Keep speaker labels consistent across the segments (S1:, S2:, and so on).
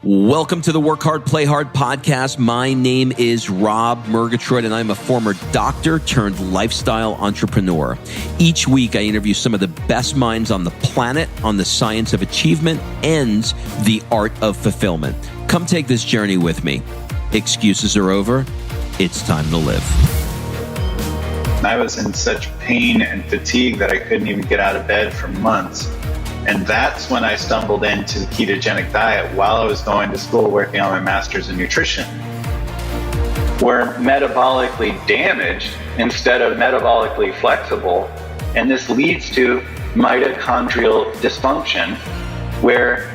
S1: Welcome to the Work Hard, Play Hard podcast. My name is Rob Murgatroyd, and I'm a former doctor turned lifestyle entrepreneur. Each week, I interview some of the best minds on the planet on the science of achievement and the art of fulfillment. Come take this journey with me. Excuses are over. It's time to live.
S2: I was in such pain and fatigue that I couldn't even get out of bed for months. And that's when I stumbled into the ketogenic diet while I was going to school working on my master's in nutrition. We're metabolically damaged instead of metabolically flexible. And this leads to mitochondrial dysfunction where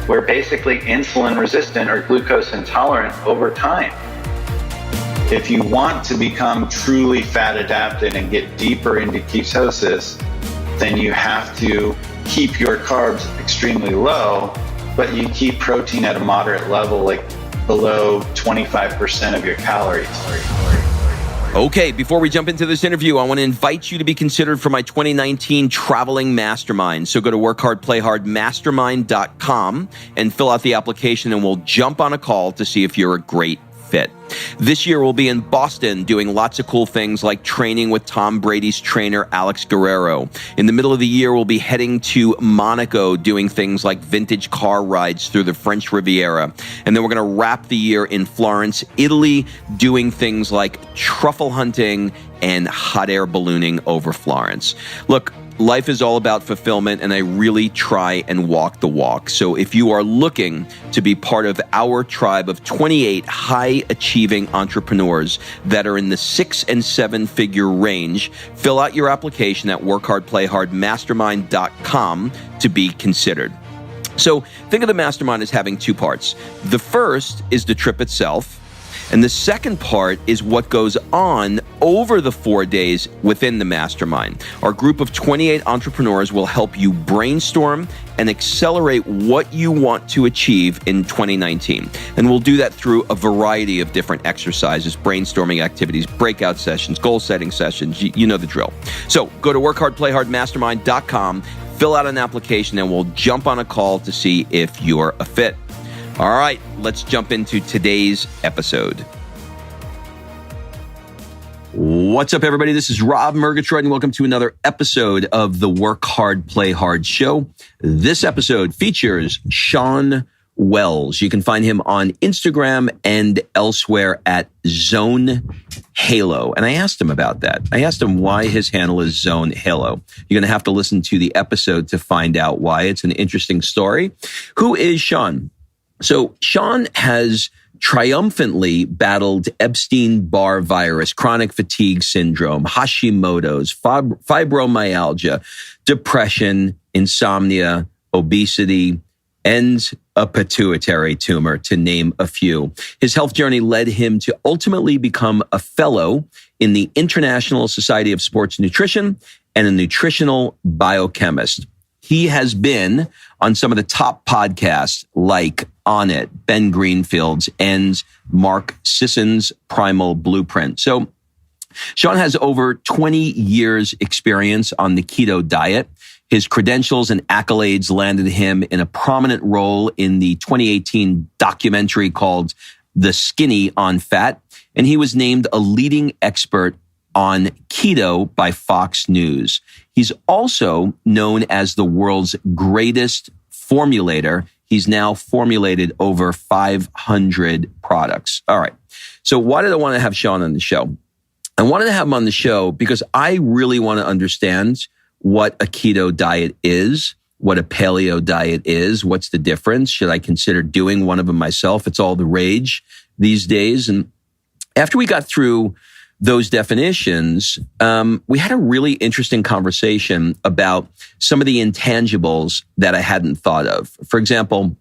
S2: we're basically insulin resistant or glucose intolerant over time. If you want to become truly fat adapted and get deeper into ketosis, then you have to keep your carbs extremely low, but you keep protein at a moderate level, like below 25% of your calories.
S1: Okay, before we jump into this interview, I want to invite you to be considered for my 2019 Traveling Mastermind. So go to workhardplayhardmastermind.com and fill out the application, and we'll jump on a call to see if you're a great fit. This year, we'll be in Boston doing lots of cool things like training with Tom Brady's trainer, Alex Guerrero. In the middle of the year, we'll be heading to Monaco doing things like vintage car rides through the French Riviera. And then we're going to wrap the year in Florence, Italy, doing things like truffle hunting and hot air ballooning over Florence. Look, life is all about fulfillment, and I really try and walk the walk. So if you are looking to be part of our tribe of 28 high-achieving entrepreneurs that are in the 6- and 7-figure range, fill out your application at workhardplayhardmastermind.com to be considered. So think of the mastermind as having two parts. The first is the trip itself, and the second part is what goes on over the 4 days within the mastermind. Our group of 28 entrepreneurs will help you brainstorm and accelerate what you want to achieve in 2019. And we'll do that through a variety of different exercises, brainstorming activities, breakout sessions, goal-setting sessions. You know the drill. So go to workhardplayhardmastermind.com, fill out an application, and we'll jump on a call to see if you're a fit. All right, let's jump into today's episode. What's up, everybody? This is Rob Murgatroyd, and welcome to another episode of the Work Hard, Play Hard show. This episode features Shawn Wells. You can find him on Instagram and elsewhere at Zone Halo. And I asked him about that. I asked him why his handle is Zone Halo. You're going to have to listen to the episode to find out why. It's an interesting story. Who is Shawn? So Shawn has triumphantly battled Epstein-Barr Virus, chronic fatigue syndrome, Hashimoto's, fibromyalgia, depression, insomnia, obesity, and a pituitary tumor, to name a few. His health journey led him to ultimately become a fellow in the International Society of Sports Nutrition and a nutritional biochemist. He has been on some of the top podcasts like On It, Ben Greenfield's, and Mark Sisson's Primal Blueprint. So Shawn has over 20 years experience on the keto diet. His credentials and accolades landed him in a prominent role in the 2018 documentary called The Skinny on Fat, and he was named a leading expert on keto by Fox News. He's also known as the world's greatest formulator. He's now formulated over 500 products. All right. So why did I want to have Shawn on the show? I wanted to have him on the show because I really want to understand what a keto diet is, what a paleo diet is, what's the difference? Should I consider doing one of them myself? It's all the rage these days. And after we got through those definitions, we had a really interesting conversation about some of the intangibles that I hadn't thought of. For example,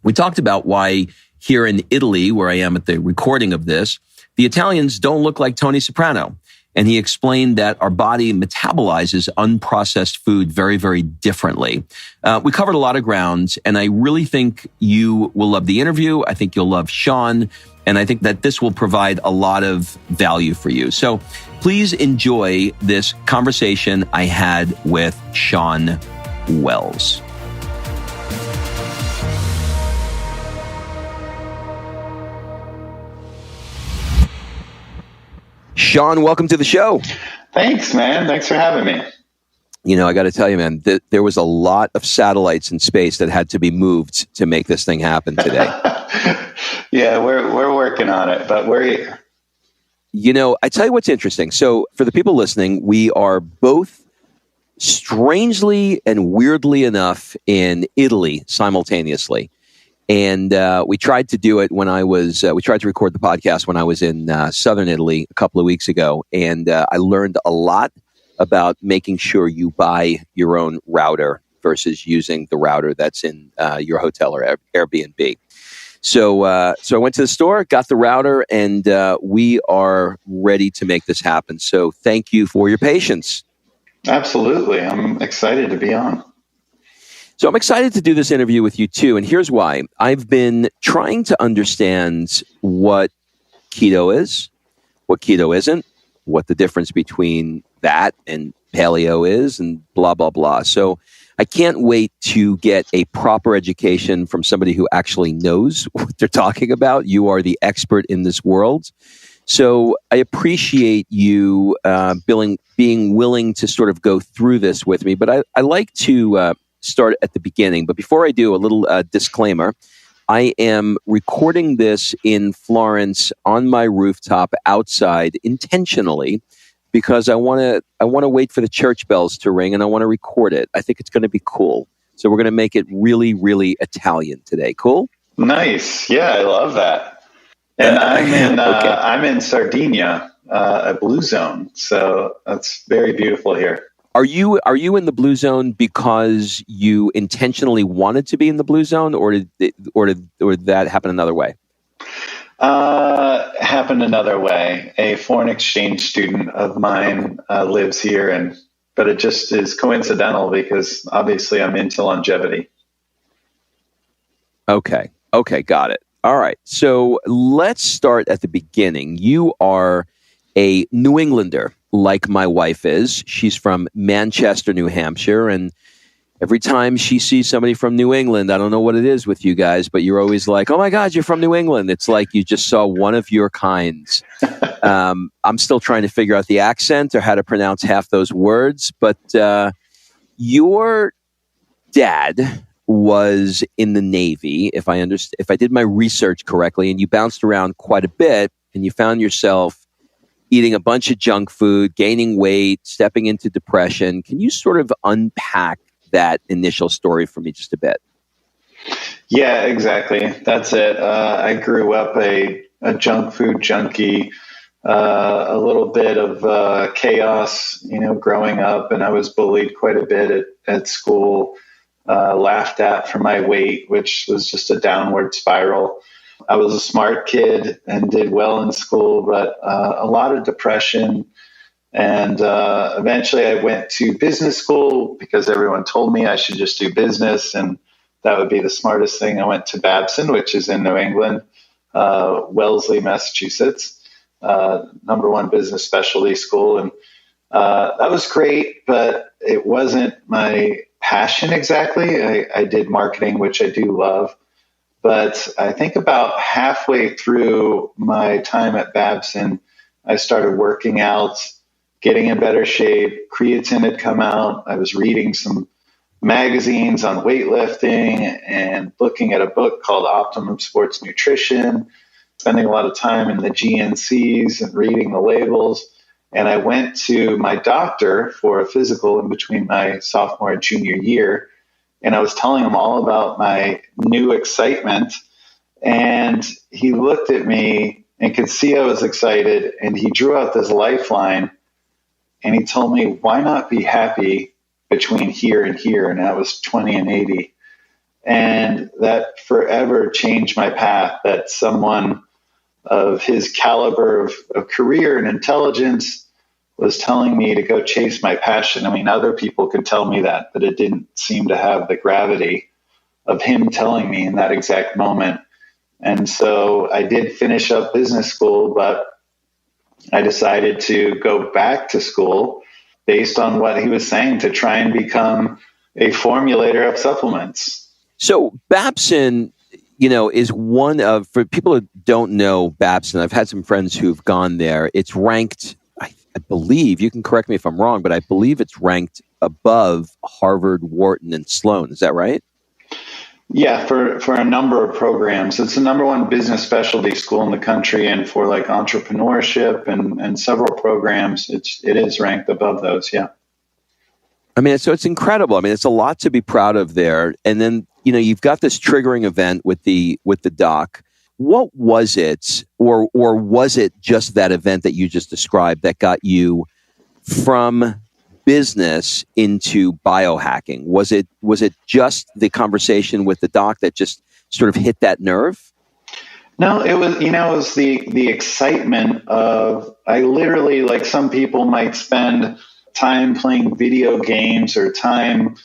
S1: we talked about why here in Italy, where I am at the recording of this, the Italians don't look like Tony Soprano. And he explained that our body metabolizes unprocessed food very, very differently. We covered a lot of ground, and I really think you will love the interview. I think you'll love Shawn, and I think that this will provide a lot of value for you. So please enjoy this conversation I had with Shawn Wells. Shawn, welcome to the show.
S2: Thanks, man. Thanks for having me.
S1: You know, I got to tell you, man, there was a lot of satellites in space that had to be moved to make this thing happen today.
S2: Yeah, we're working on it, but we're here.
S1: You know, I tell you what's interesting. So for the people listening, we are both strangely and weirdly enough in Italy simultaneously. And we tried to do it when we tried to record the podcast when I was in southern Italy a couple of weeks ago. And I learned a lot about making sure you buy your own router versus using the router that's in your hotel or Airbnb. So I went to the store, got the router, and we are ready to make this happen. So thank you for your patience. Absolutely. I'm excited to be on. So I'm excited to do this interview with you too, and here's why. I've been trying to understand what keto is, what keto isn't, what the difference between that and paleo is, and blah, blah, blah. So I can't wait to get a proper education from somebody who actually knows what they're talking about. You are the expert in this world. So I appreciate you being willing to sort of go through this with me, but I like to start at the beginning. But before I do, a little disclaimer. I am recording this in Florence on my rooftop outside intentionally because I want to wait for the church bells to ring and I want to record it. I think it's going to be cool. So we're going to make it really, really Italian today. Cool? Nice. Yeah, I love that. And I'm in Sardinia, a blue zone. So that's very beautiful here. Are you in the blue zone because you intentionally wanted to be in the blue zone, or did that happen another way? Happened another way. A foreign exchange student of mine lives here, but it just is coincidental because obviously I'm into longevity. Okay, got it. All right, so let's start at the beginning. You are a New Englander, like my wife is. She's from Manchester, New Hampshire, and every time she sees somebody from New England, I don't know what it is with you guys, but you're always like, oh my God, you're from New England. It's like you just saw one of your kinds. I'm still trying to figure out the accent or how to pronounce half those words, but your dad was in the Navy, if I did my research correctly, and you bounced around quite a bit, and you found yourself eating a bunch of junk food, gaining weight, stepping into depression. Can you sort of unpack that initial story for me just a bit? Yeah, exactly. That's it. I grew up a junk food junkie, a little bit of chaos, growing up, and I was bullied quite a bit at school, laughed at for my weight, which was just a downward spiral. I was a smart kid and did well in school, but a lot of depression. And eventually I went to business school because everyone told me I should just do business and that would be the smartest thing. I went to Babson, which is in New England, Wellesley, Massachusetts, #1 business specialty school. And that was great, but it wasn't my passion exactly. I did marketing, which I do love. But I think about halfway through my time at Babson, I started working out, getting in better shape. Creatine had come out. I was reading some magazines on weightlifting and looking at a book called Optimum Sports Nutrition, spending a lot of time in the GNCs and reading the labels. And I went to my doctor for a physical in between my sophomore and junior year. And I was telling him all about my new excitement. And he looked at me and could see I was excited. And he drew out this lifeline. And he told me, why not be happy between here and here? And I was 20 and 80. And that forever changed my path, that someone of his caliber of career and intelligence was telling me to go chase my passion. I mean, other people could tell me that, but it didn't seem to have the gravity of him telling me in that exact moment. And so I did finish up business school, but I decided to go back to school based on what he was saying to try and become a formulator of supplements. So Babson, is one of, for people who don't know Babson, I've had some friends who've gone there. It's ranked I believe, you can correct me if I'm wrong, but I believe it's ranked above Harvard, Wharton, and Sloan. Is that right?
S2: Yeah, for a number of programs. It's the number one business specialty school in the country, and for like entrepreneurship and several programs, it is ranked above those. Yeah.
S1: I mean, so it's incredible. I mean, it's a lot to be proud of there. And then, you've got this triggering event with the doc. What was it, or was it just that event that you just described that got you from business into biohacking? Was it just the conversation with the doc that just sort of hit that nerve?
S2: No, it was the excitement of, I literally, like some people might spend time playing video games or time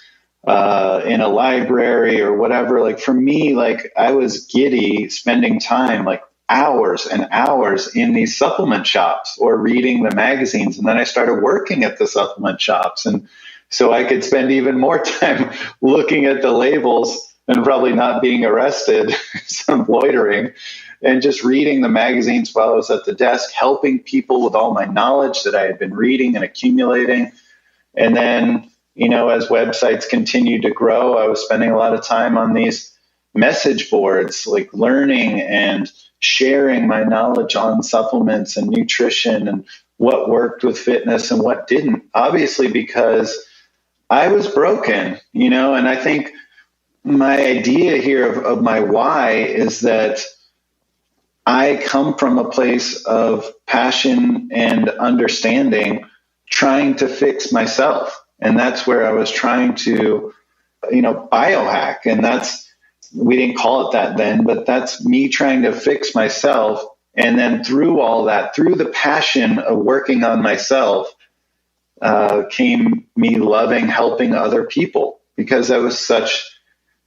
S2: in a library or whatever. Like for me, like I was giddy spending time like hours and hours in these supplement shops or reading the magazines. And then I started working at the supplement shops. And so I could spend even more time looking at the labels and probably not being arrested, some loitering, and just reading the magazines while I was at the desk, helping people with all my knowledge that I had been reading and accumulating. And then, as websites continued to grow, I was spending a lot of time on these message boards, like learning and sharing my knowledge on supplements and nutrition and what worked with fitness and what didn't. Obviously, because I was broken, and I think my idea here of my why is that I come from a place of passion and understanding, trying to fix myself. And that's where I was trying to, biohack. And we didn't call it that then, but that's me trying to fix myself. And then through all that, through the passion of working on myself, came me loving helping other people, because I was such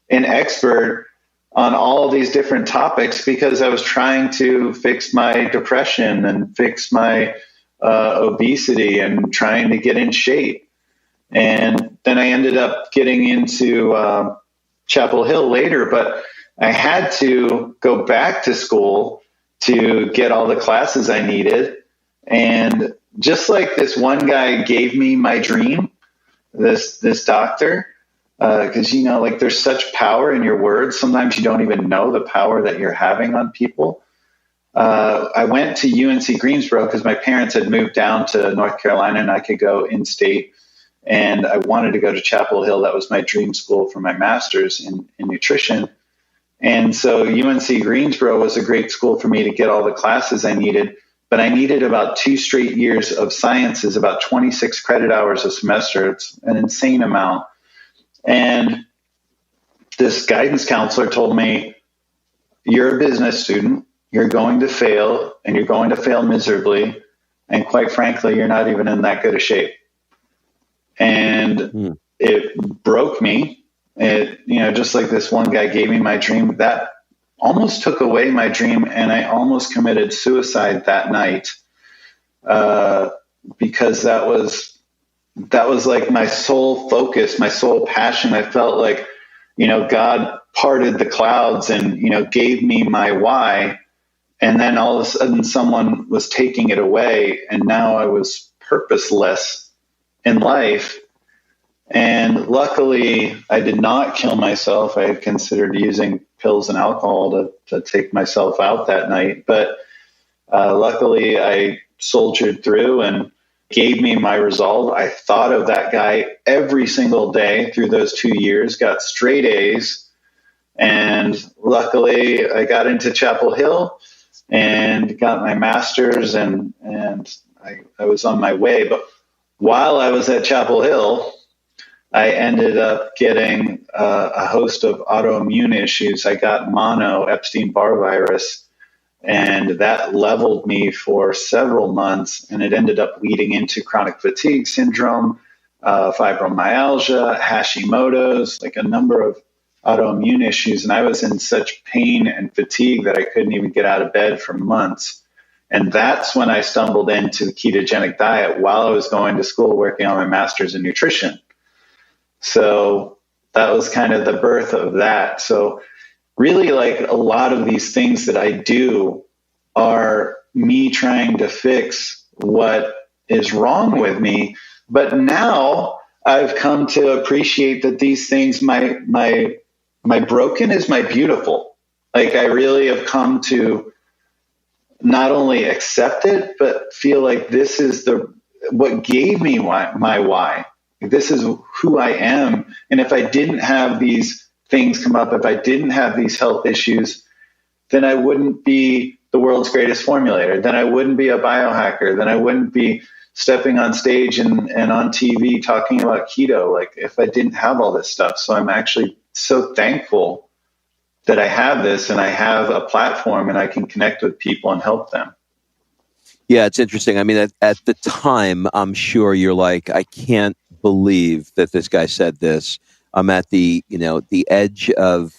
S2: an expert on all these different topics, because I was trying to fix my depression and fix my obesity and trying to get in shape. And then I ended up getting into Chapel Hill later, but I had to go back to school to get all the classes I needed. And just like this one guy gave me my dream, this doctor, because, like there's such power in your words. Sometimes you don't even know the power that you're having on people. I went to UNC Greensboro because my parents had moved down to North Carolina and I could go in-state. And I wanted to go to Chapel Hill. That was my dream school for my master's in nutrition. And so UNC Greensboro was a great school for me to get all the classes I needed. But I needed about 2 straight years of sciences, about 26 credit hours a semester. It's an insane amount. And this guidance counselor told me, you're a business student, you're going to fail, and you're going to fail miserably. And quite frankly, you're not even in that good a shape. And it broke me. Just like this one guy gave me my dream, that almost took away my dream. And I almost committed suicide that night because that was like my sole focus, my sole passion. I felt like, God parted the clouds and, gave me my why. And then all of a sudden someone was taking it away. And now I was purposeless in life. And luckily I did not kill myself. I had considered using pills and alcohol to take myself out that night. But luckily I soldiered through and gave me my resolve. I thought of that guy every single day through those 2 years, got straight A's. And luckily I got into Chapel Hill and got my master's and I was on my way. But while I was at Chapel Hill, I ended up getting a host of autoimmune issues. I got mono, Epstein-Barr virus, and that leveled me for several months. And it ended up leading into chronic fatigue syndrome, fibromyalgia, Hashimoto's, like a number of autoimmune issues. And I was in such pain and fatigue that I couldn't even get out of bed for months. And that's when I stumbled into the ketogenic diet while I was going to school working on my master's in nutrition. So that was kind of the birth of that. So really, like a lot of these things that I do are me trying to fix what is wrong with me. But now I've come to appreciate that these things, my broken is my beautiful. Like, I really have come to not only accept it, but feel like this is what gave me my why. This is who I am. And if I didn't have these things come up, if I didn't have these health issues, then I wouldn't be the world's greatest formulator. Then I wouldn't be a biohacker. Then I wouldn't be stepping on stage and on TV talking about keto. Like, if I didn't have all this stuff. So I'm actually so thankful that I have this and I have a platform and I can connect with people and help them.
S1: Yeah, it's interesting. I mean, at the time, I'm sure you're like, I can't believe that this guy said this. I'm at the edge of,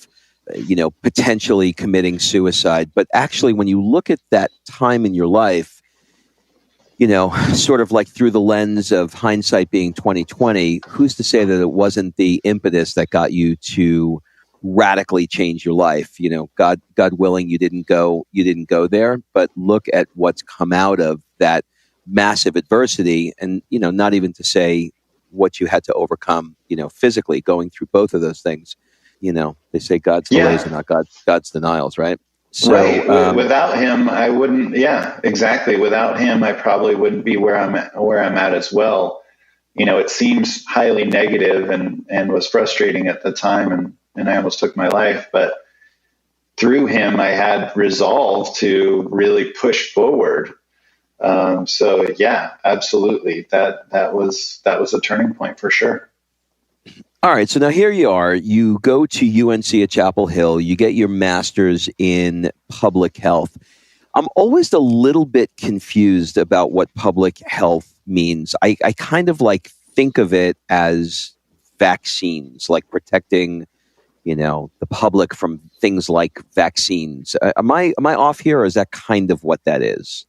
S1: potentially committing suicide. But actually, when you look at that time in your life, sort of like through the lens of hindsight being 2020, who's to say that it wasn't the impetus that got you to radically change your life? God willing, you didn't go there, but look at what's come out of that massive adversity. And, not even to say what you had to overcome, physically going through both of those things. They say God's delays are not God's denials, right? So,
S2: right. Without him, I wouldn't. Yeah, exactly. Without him, I probably wouldn't be where I'm at as well. It seems highly negative and was frustrating at the time, and I almost took my life. But through him, I had resolve to really push forward. So yeah, absolutely. That was a turning point for sure.
S1: All right. So now here you are. You go to UNC at Chapel Hill. You get your master's in public health. I'm always a little bit confused about what public health means. I kind of like think of it as vaccines, like protecting, the public from things like vaccines. Am I off here, or is that kind of what that is?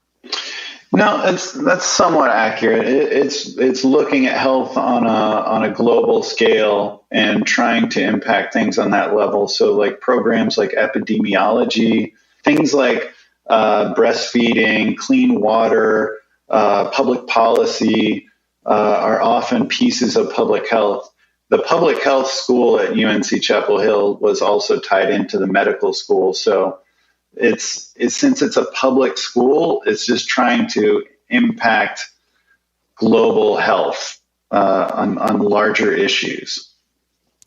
S2: No, that's somewhat accurate. It's looking at health on a global scale and trying to impact things on that level. So like programs like epidemiology, things like breastfeeding, clean water, public policy are often pieces of public health. The public health school at UNC Chapel Hill was also tied into the medical school. So it's since it's a public school, it's just trying to impact global health on larger issues.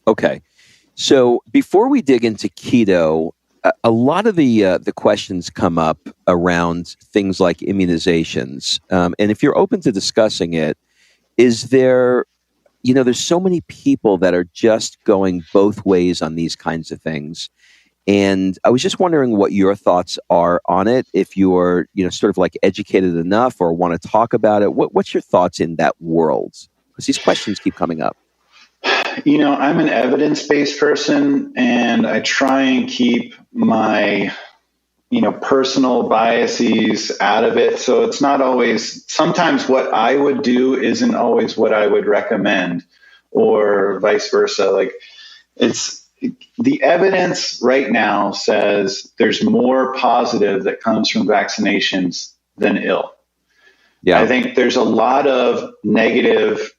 S2: Okay.
S1: So before we dig into keto, a lot of the questions come up around things like immunizations. And if you're open to discussing it, is there, there's so many people that are just going both ways on these kinds of things. And I was just wondering what your thoughts are on it, if you're, sort of like educated enough or want to talk about it. What's your thoughts in that world? Because these questions keep coming up.
S2: I'm an evidence-based person, and I try and keep my, personal biases out of it. So it's not always, sometimes what I would do isn't always what I would recommend, or vice versa. Like, the evidence right now says there's more positive that comes from vaccinations than ill. Yeah. I think there's a lot of negative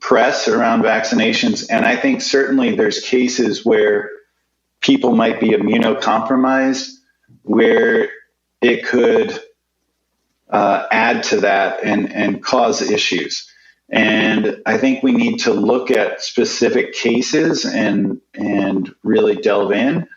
S2: press around vaccinations, and I think certainly there's cases where people might be immunocompromised, where it could add to that and cause issues. And I think we need to look at specific cases and really delve in.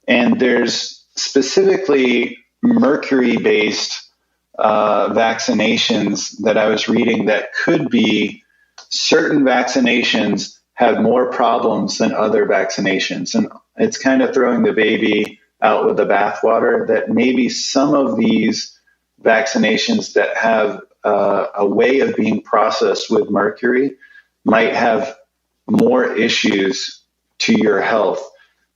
S2: And there's specifically mercury-based vaccinations that I was reading that could be certain vaccinations have more problems than other vaccinations. And it's kind of throwing the baby out with the bathwater, that maybe some of these vaccinations that have a way of being processed with mercury might have more issues to your health.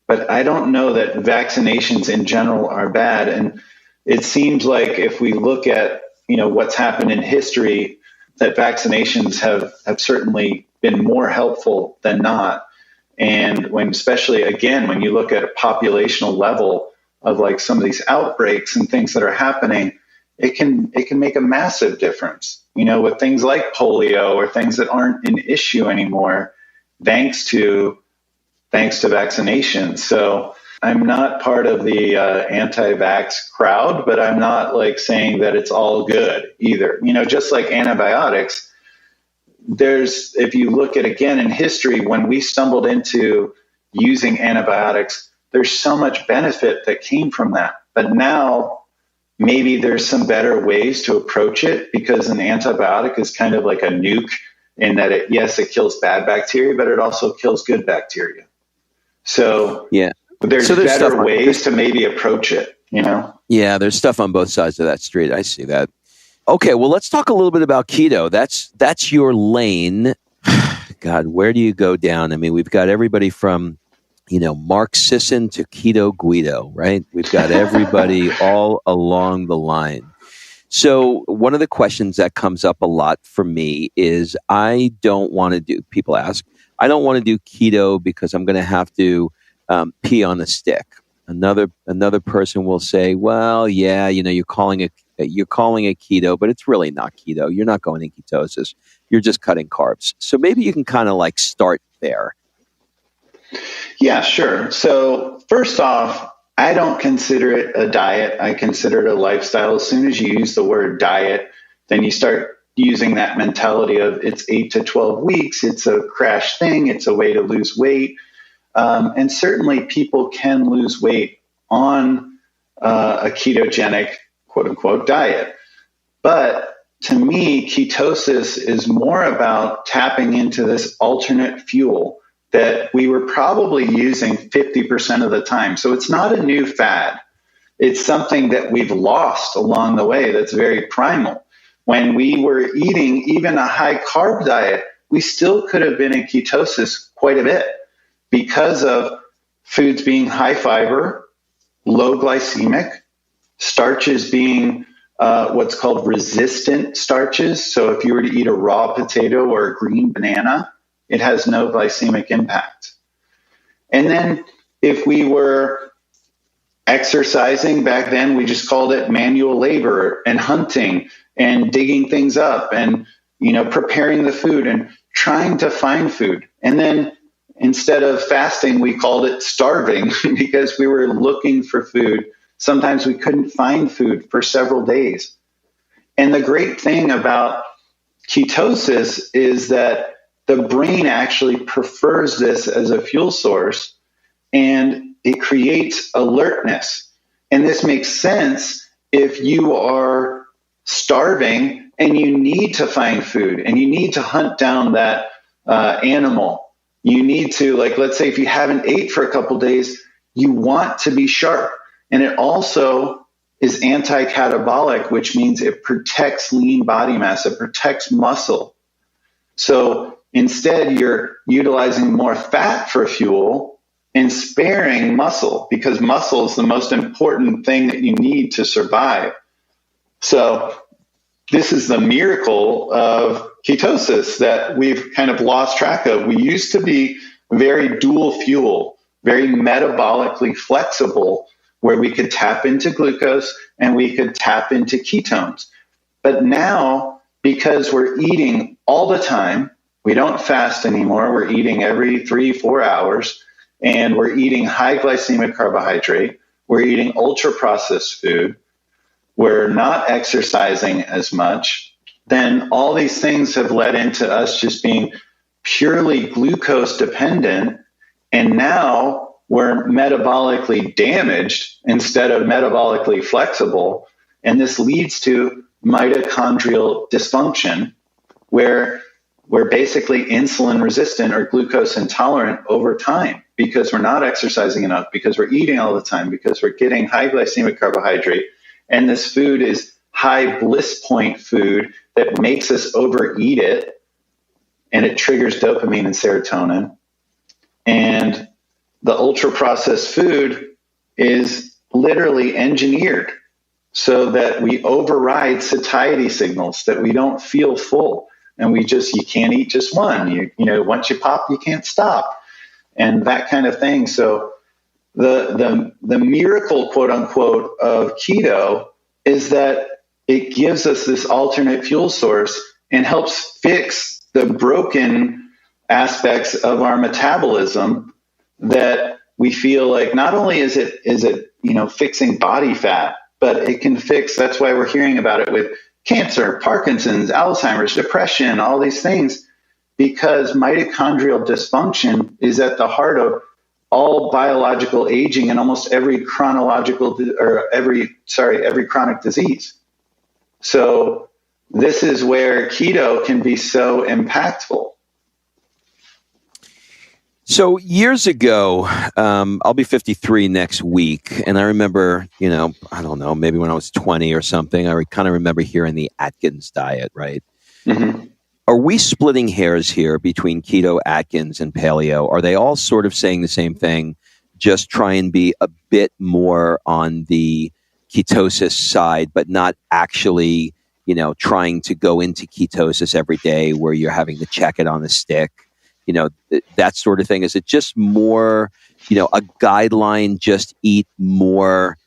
S2: But I don't know that vaccinations in general are bad. And it seems like if we look at, what's happened in history, that vaccinations have certainly been more helpful than not. And especially again, when you look at a populational level of like some of these outbreaks and things that are happening, it can make a massive difference. with things like polio or things that aren't an issue anymore, thanks to vaccinations. So I'm not part of the anti-vax crowd, but I'm not like saying that it's all good either. Just like antibiotics, if you look at again in history, when we stumbled into using antibiotics, there's so much benefit that came from that. But now maybe there's some better ways to approach it, because an antibiotic is kind of like a nuke in that it kills bad bacteria, but it also kills good bacteria. So
S1: yeah,
S2: there's better ways to maybe approach it,
S1: Yeah, there's stuff on both sides of that street. I see that. Okay, well, let's talk a little bit about keto. That's your lane. God, where do you go down? I mean, we've got everybody from, Mark Sisson to Keto Guido, right? We've got everybody all along the line. So one of the questions that comes up a lot for me is people ask, I don't want to do keto because I'm going to have to pee on a stick. Another person will say, well, yeah, you're calling it keto, but it's really not keto. You're not going in ketosis. You're just cutting carbs. So maybe you can kind of like start there.
S2: Yeah, sure. So first off, I don't consider it a diet. I consider it a lifestyle. As soon as you use the word diet, then you start using that mentality of it's 8 to 12 weeks. It's a crash thing. It's a way to lose weight. And certainly people can lose weight on a ketogenic, quote unquote, diet. But to me, ketosis is more about tapping into this alternate fuel that we were probably using 50% of the time. So it's not a new fad. It's something that we've lost along the way that's very primal. When we were eating even a high carb diet, we still could have been in ketosis quite a bit because of foods being high fiber, low glycemic, starches being what's called resistant starches. So if you were to eat a raw potato or a green banana, it has no glycemic impact. And then if we were exercising back then, we just called it manual labor and hunting and digging things up and, preparing the food and trying to find food. And then instead of fasting, we called it starving because we were looking for food. Sometimes we couldn't find food for several days. And the great thing about ketosis is that the brain actually prefers this as a fuel source, and it creates alertness. And this makes sense if you are starving and you need to find food and you need to hunt down that animal. You need to, let's say if you haven't ate for a couple days, you want to be sharp. And it also is anti-catabolic, which means it protects lean body mass. It protects muscle. So instead, you're utilizing more fat for fuel and sparing muscle, because muscle is the most important thing that you need to survive. So this is the miracle of ketosis that we've kind of lost track of. We used to be very dual fuel, very metabolically flexible, where we could tap into glucose and we could tap into ketones. But now, because we're eating all the time, we don't fast anymore. We're eating every 3-4 hours, and we're eating high glycemic carbohydrate. We're eating ultra-processed food. We're not exercising as much. Then all these things have led into us just being purely glucose dependent. And now we're metabolically damaged instead of metabolically flexible. And this leads to mitochondrial dysfunction, where we're basically insulin resistant or glucose intolerant over time because we're not exercising enough, because we're eating all the time, because we're getting high glycemic carbohydrate. And this food is high bliss point food that makes us overeat it, and it triggers dopamine and serotonin. And the ultra processed food is literally engineered so that we override satiety signals, that we don't feel full. And you can't eat just one. Once you pop, you can't stop, and that kind of thing. So the miracle, quote unquote, of keto is that it gives us this alternate fuel source and helps fix the broken aspects of our metabolism that we feel like not only is it fixing body fat, but it can fix, that's why we're hearing about it with cancer, Parkinson's, Alzheimer's, depression, all these things, because mitochondrial dysfunction is at the heart of all biological aging and almost every chronic disease. So this is where keto can be so impactful.
S1: So years ago, I'll be 53 next week. And I remember, I don't know, maybe when I was 20 or something, I kind of remember hearing the Atkins diet, right?
S2: Mm-hmm.
S1: Are we splitting hairs here between keto, Atkins, and paleo? Are they all sort of saying the same thing, just try and be a bit more on the ketosis side, but not actually, trying to go into ketosis every day where you're having to check it on the stick? That sort of thing? Is it just more, a guideline, just eat more,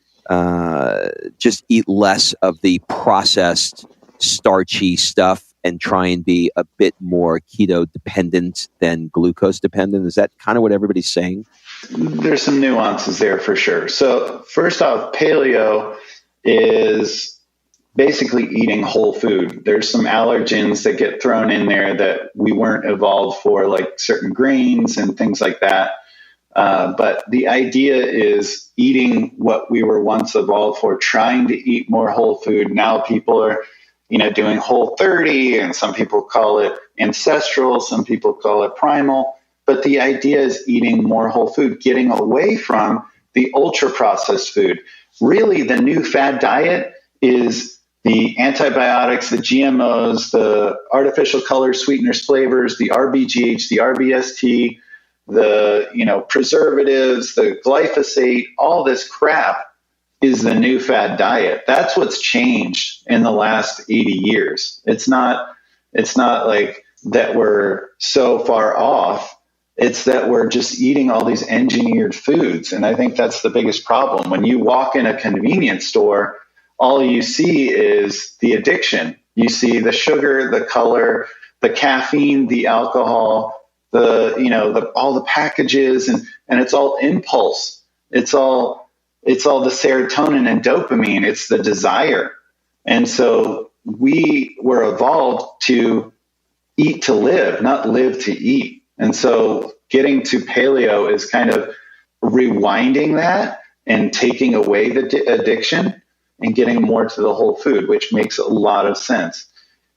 S1: just eat less of the processed starchy stuff and try and be a bit more keto dependent than glucose dependent? Is that kind of what everybody's saying?
S2: There's some nuances there for sure. So first off, paleo is basically eating whole food. There's some allergens that get thrown in there that we weren't evolved for, like certain grains and things like that. But the idea is eating what we were once evolved for, trying to eat more whole food. Now people are, doing Whole30, and some people call it ancestral, some people call it primal. But the idea is eating more whole food, getting away from the ultra processed food. Really, the new fad diet is the antibiotics, the GMOs, the artificial colors, sweeteners, flavors, the RBGH, the RBST, the preservatives, the glyphosate, all this crap is the new fad diet. That's what's changed in the last 80 years. It's not like that we're so far off. It's that we're just eating all these engineered foods. And I think that's the biggest problem. When you walk in a convenience store, all you see is the addiction. You see the sugar, the color, the caffeine, the alcohol, all the packages, and it's all impulse. It's all the serotonin and dopamine. It's the desire. And so we were evolved to eat to live, not live to eat. And so getting to paleo is kind of rewinding that and taking away the addiction and getting more to the whole food, which makes a lot of sense.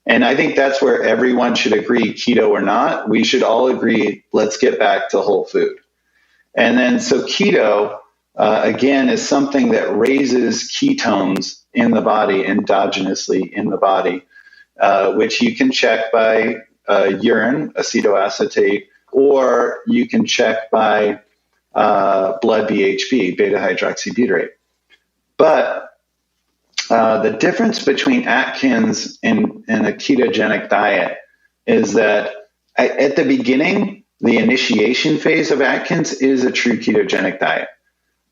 S2: And I think that's where everyone should agree, keto or not. We should all agree, let's get back to whole food. And then so keto, again, is something that raises ketones in the body, endogenously in the body, which you can check by urine, acetoacetate, or you can check by blood BHB, beta-hydroxybutyrate. But the difference between Atkins and a ketogenic diet is that at the beginning, the initiation phase of Atkins is a true ketogenic diet.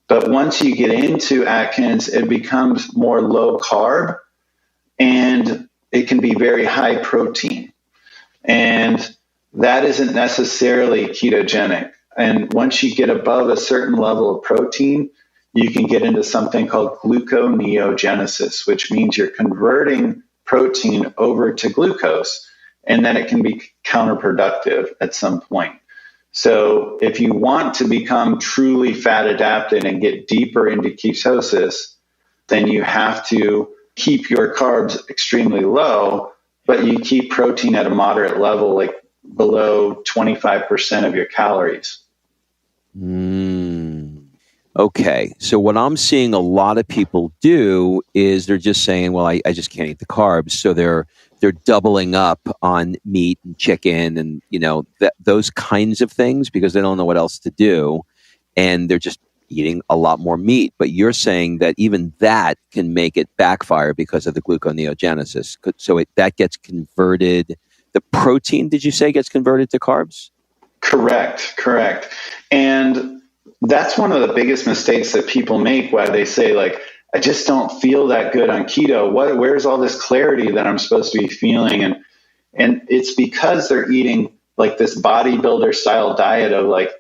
S2: But once you get into Atkins, it becomes more low carb and it can be very high protein. And that isn't necessarily ketogenic. And once you get above a certain level of protein, you can get into something called gluconeogenesis, which means you're converting protein over to glucose, and then it can be counterproductive at some point. So if you want to become truly fat adapted and get deeper into ketosis, then you have to keep your carbs extremely low, but you keep protein at a moderate level, like below 25% of your calories.
S1: Okay. So what I'm seeing a lot of people do is they're just saying, well, I just can't eat the carbs. So they're doubling up on meat and chicken and, those kinds of things because they don't know what else to do. And they're just eating a lot more meat. But you're saying that even that can make it backfire because of the gluconeogenesis. So that gets converted. The protein, did you say, gets converted to carbs? Correct.
S2: And that's one of the biggest mistakes that people make, why they say, like, I just don't feel that good on keto. Where's all this clarity that I'm supposed to be feeling? And it's because they're eating like this bodybuilder style diet of like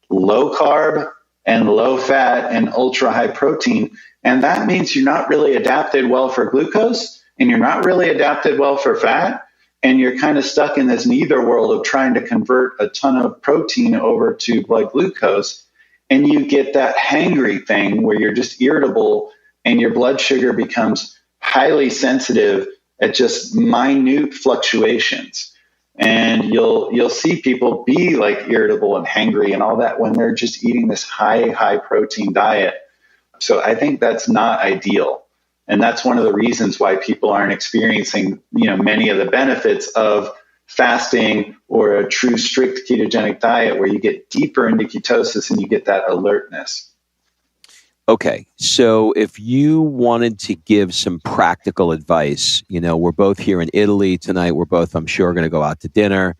S2: low carb and low fat and ultra high protein. And that means you're not really adapted well for glucose and you're not really adapted well for fat. And you're kind of stuck in this neither world of trying to convert a ton of protein over to blood glucose. And you get that hangry thing where you're just irritable and your blood sugar becomes highly sensitive at just minute fluctuations. And you'll see people be like irritable and hangry and all that when they're just eating this high protein diet. So I think that's not ideal. And that's one of the reasons why people aren't experiencing, many of the benefits of fasting or a true strict ketogenic diet where you get deeper into ketosis and you get that alertness.
S1: Okay. So if you wanted to give some practical advice, we're both here in Italy tonight. We're both, I'm sure, going to go out to dinner.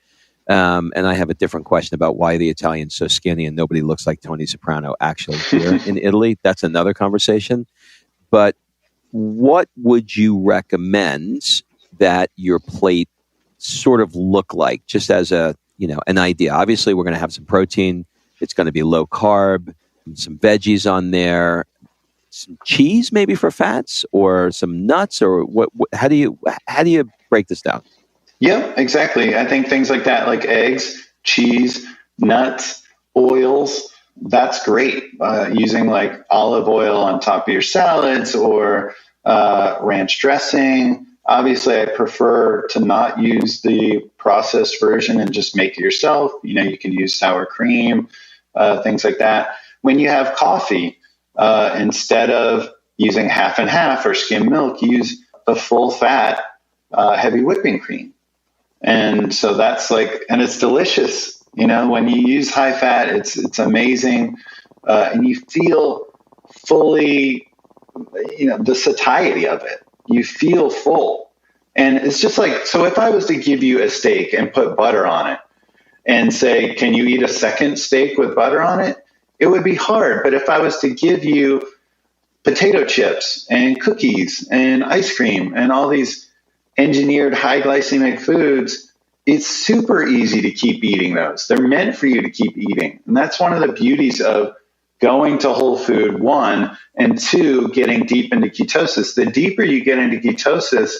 S1: And I have a different question about why the Italian's so skinny and nobody looks like Tony Soprano actually here in Italy. That's another conversation. But what would you recommend that your plate sort of look like, just as an idea? Obviously, we're going to have some protein. It's going to be low carb, some veggies on there, some cheese maybe for fats, or some nuts, or what? How do you break this down?
S2: Yeah, exactly. I think things like that, like eggs, cheese, nuts, oils, that's great. Using like olive oil on top of your salads or ranch dressing. Obviously, I prefer to not use the processed version and just make it yourself. You can use sour cream, things like that. When you have coffee, instead of using half and half or skim milk, use a full fat, heavy whipping cream. And so that's and it's delicious. When you use high fat, it's amazing. And you feel fully, the satiety of it. You feel full. And it's just so if I was to give you a steak and put butter on it and say, can you eat a second steak with butter on it? It would be hard. But if I was to give you potato chips and cookies and ice cream and all these engineered high glycemic foods, it's super easy to keep eating those. They're meant for you to keep eating. And that's one of the beauties of going to whole food, one, and two, getting deep into ketosis. The deeper you get into ketosis,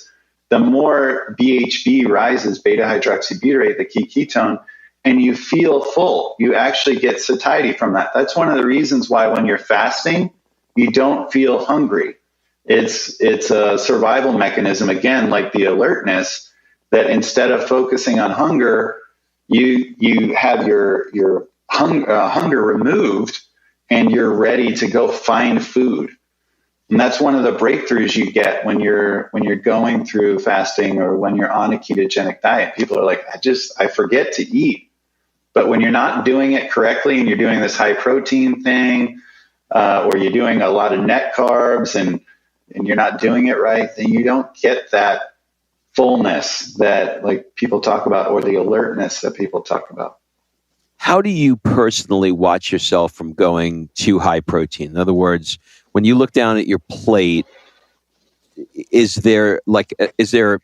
S2: the more BHB rises, beta hydroxybutyrate, the key ketone, and you feel full. You actually get satiety from that. That's one of the reasons why when you're fasting, you don't feel hungry. It's a survival mechanism, again, like the alertness, that instead of focusing on hunger, you have your hunger removed and you're ready to go find food. And that's one of the breakthroughs you get when you're going through fasting or when you're on a ketogenic diet. People are like, I forget to eat. But when you're not doing it correctly and you're doing this high protein thing, or you're doing a lot of net carbs and you're not doing it right, then you don't get that fullness that people talk about, or the alertness that people talk about.
S1: How do you personally watch yourself from going too high protein? In other words, when you look down at your plate, is there